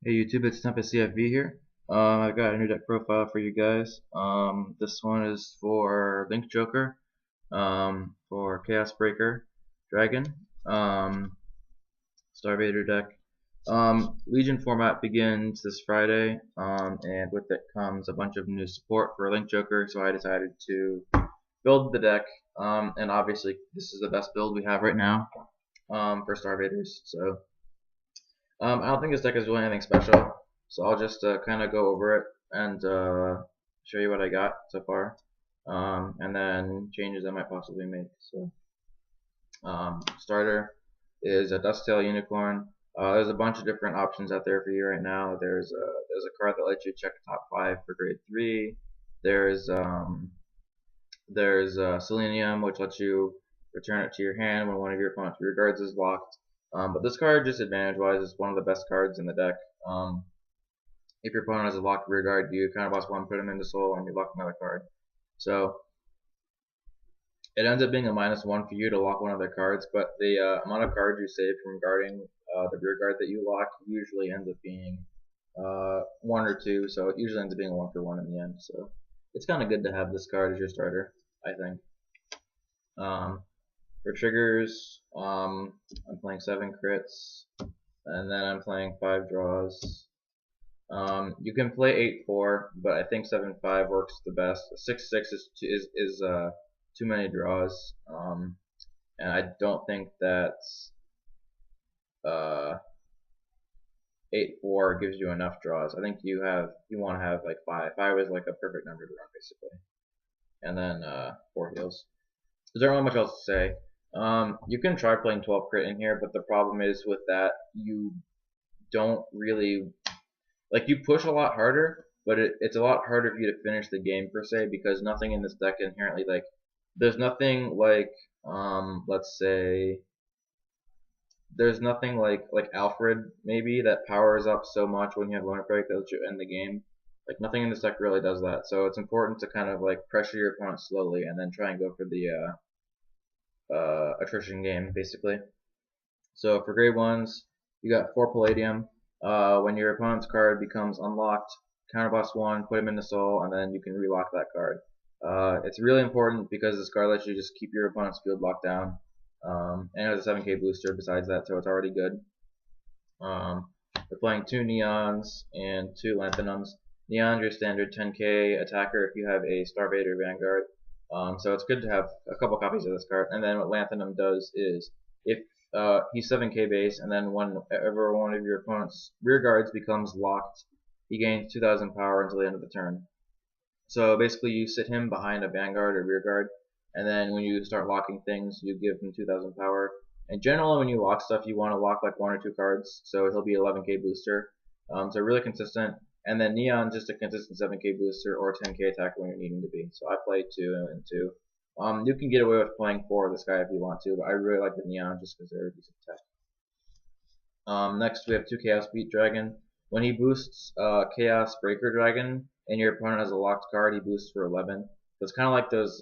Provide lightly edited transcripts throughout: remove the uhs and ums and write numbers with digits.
Hey YouTube, it's Tempest CFV here. I've got a new deck profile for you guys. This one is for Link Joker, for Chaos Breaker, Dragon, Starvader deck. Legion format begins this Friday, and with it comes a bunch of new support for Link Joker, so I decided to build the deck, and obviously this is the best build we have right now for Starvaders. So I don't think this deck is really anything special, so I'll just kind of go over it and show you what I got so far, and then changes I might possibly make. So, starter is a Dusttail Unicorn. There's a bunch of different options out there for you right now. There's a card that lets you check top 5 for grade 3. There's Selenium, which lets you return it to your hand when one of your opponent's rear guards is locked. But this card, just advantage-wise, is one of the best cards in the deck. If your opponent has a locked rear guard, you kind of boss one, put him into soul, and you lock another card. So it ends up being a -1 for you to lock one of their cards, but the amount of cards you save from guarding the rear guard that you lock usually ends up being 1 or 2, so it usually ends up being a 1-for-1 in the end. So it's kind of good to have this card as your starter, I think. For triggers, I'm playing 7 crits, and then I'm playing 5 draws. You can play 8-4, but I think 7-5 works the best. 6-6 is too many draws, and I don't think that 8-4 gives you enough draws. I think you want to have like 5. 5 is like a perfect number to run basically, and then 4 heals. There's not really much else to say. You can try playing 12 crit in here, but the problem is with that, you don't really, like, you push a lot harder, but it's a lot harder for you to finish the game per se, because nothing in this deck inherently, like, there's nothing like, let's say, there's nothing like Alfred maybe that powers up so much when you have Lunar Break that lets you end the game. Like, nothing in this deck really does that, so it's important to kind of like pressure your opponent slowly and then try and go for the attrition game, basically. So for grade 1s, you got 4 Palladium. When your opponent's card becomes unlocked, counterboss 1, put him into soul, and then you can relock that card. It's really important because this card lets you just keep your opponent's field locked down. And it has a 7k booster besides that, so it's already good. We're playing 2 Neons and 2 Lanthanums. Neon's your standard 10k attacker if you have a Starvader Vanguard. So it's good to have a couple copies of this card. And then what Lanthanum does is, if he's 7k base, and then whenever one of your opponent's rear guards becomes locked, he gains 2,000 power until the end of the turn. So basically you sit him behind a Vanguard or rear guard, and then when you start locking things, you give him 2,000 power. And generally when you lock stuff, you want to lock like 1 or 2 cards, so he'll be 11k booster. So really consistent. And then Neon, just a consistent 7k booster or 10k attacker when you need him to be. So I play 2 and 2. You can get away with playing 4 of this guy if you want to, but I really like the Neon just because they're a decent attack. Next we have 2 Chaos Beat Dragon. When he boosts Chaos Breaker Dragon and your opponent has a locked card, he boosts for 11. So it's kind of like those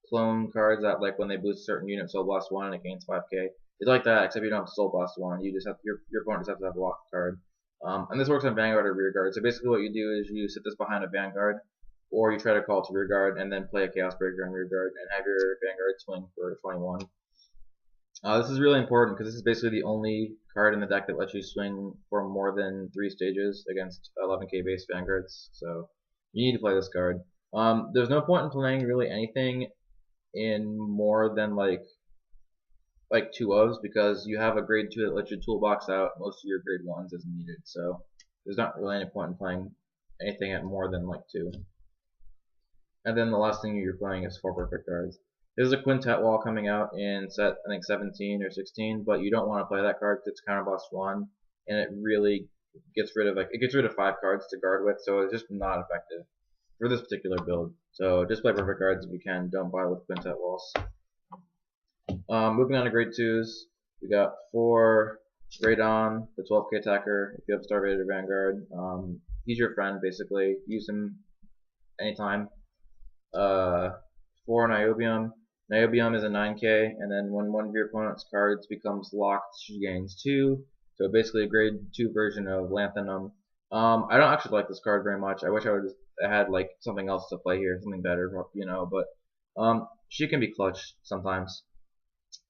clone cards that, like, when they boost a certain unit, Soul Blast 1 and it gains 5k. It's like that, except you don't have Soul Blast 1. You just have your opponent just has to have a locked card. And this works on Vanguard or rear guard. So basically what you do is you sit this behind a Vanguard, or you try to call to rear guard and then play a Chaos Breaker on rear guard and have your Vanguard swing for 21. This is really important because this is basically the only card in the deck that lets you swing for more than 3 stages against 11k base Vanguards. So you need to play this card. There's no point in playing really anything in more than like 2 ofs, because you have a grade 2 that lets you toolbox out most of your grade 1s as needed. So there's not really any point in playing anything at more than like 2. And then the last thing you're playing is 4 perfect cards. There's a Quintet Wall coming out in set, I think 17 or 16, but you don't want to play that card because it's counterboss 1, and it really gets rid of 5 cards to guard with, so it's just not effective for this particular build. So just play perfect cards if you can. Don't buy with Quintet Walls. Moving on to grade 2s, we got 4 Radon, the 12k attacker. If you have Starvader Vanguard, he's your friend basically. Use him anytime. 4 Niobium. Niobium is a 9k, and then when one of your opponent's cards becomes locked, she gains 2. So basically a grade 2 version of Lanthanum. I don't actually like this card very much. I wish I would have had like something else to play here, something better, you know. But she can be clutch sometimes.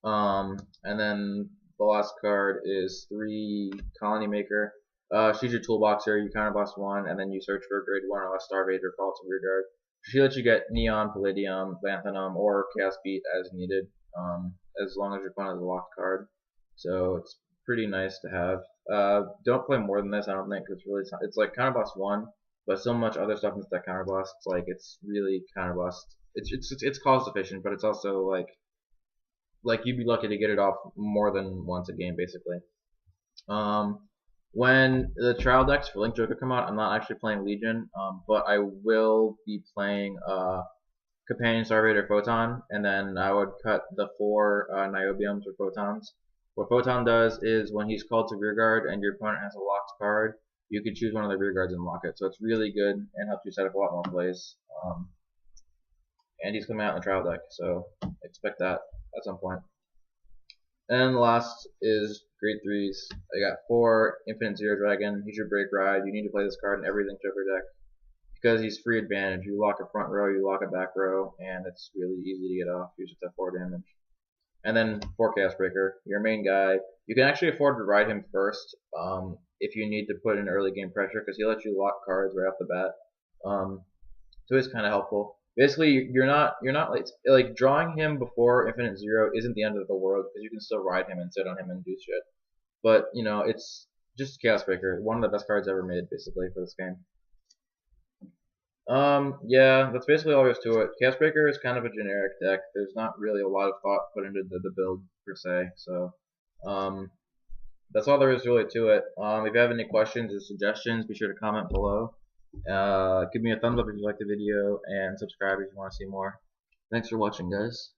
And then the last card is 3 Colony Maker. She's your toolboxer. You counterboss 1, and then you search for a grade 1 or a Starvader, call to rearguard. She lets you get Neon, Palladium, Lanthanum, or Chaos Beat as needed, as long as your opponent has a locked card. So it's pretty nice to have. Don't play more than this, I don't think. It's like counterboss 1, but so much other stuff into that counterboss. It's really counterboss. It's cost efficient, but it's also like you'd be lucky to get it off more than once a game, basically. When the trial decks for Link Joker come out, I'm not actually playing Legion, but I will be playing Companion Starvader Photon, and then I would cut the 4 Niobiums or Photons. What Photon does is when he's called to rearguard and your opponent has a locked card, you can choose one of the rearguards and lock it. So it's really good and helps you set up a lot more plays. And he's coming out in the trial deck, so expect that at some point. And the last is grade 3s. I got 4 Infinite Zero Dragon. He's your break ride. You need to play this card in every Link Joker deck because he's free advantage. You lock a front row, you lock a back row, and it's really easy to get off. You just have 4 damage. And then 4 Chaos Breaker, your main guy. You can actually afford to ride him first if you need to put in early game pressure because he'll let you lock cards right off the bat. So it's kind of helpful. Basically, you're not like drawing him before Infinite Zero isn't the end of the world because you can still ride him and sit on him and do shit. But you know, it's just Chaos Breaker, one of the best cards ever made, basically for this game. Yeah, that's basically all there is to it. Chaos Breaker is kind of a generic deck. There's not really a lot of thought put into the build per se. So, that's all there is really to it. If you have any questions or suggestions, be sure to comment below. Give me a thumbs up if you liked the video, and subscribe if you want to see more. Thanks for watching, guys.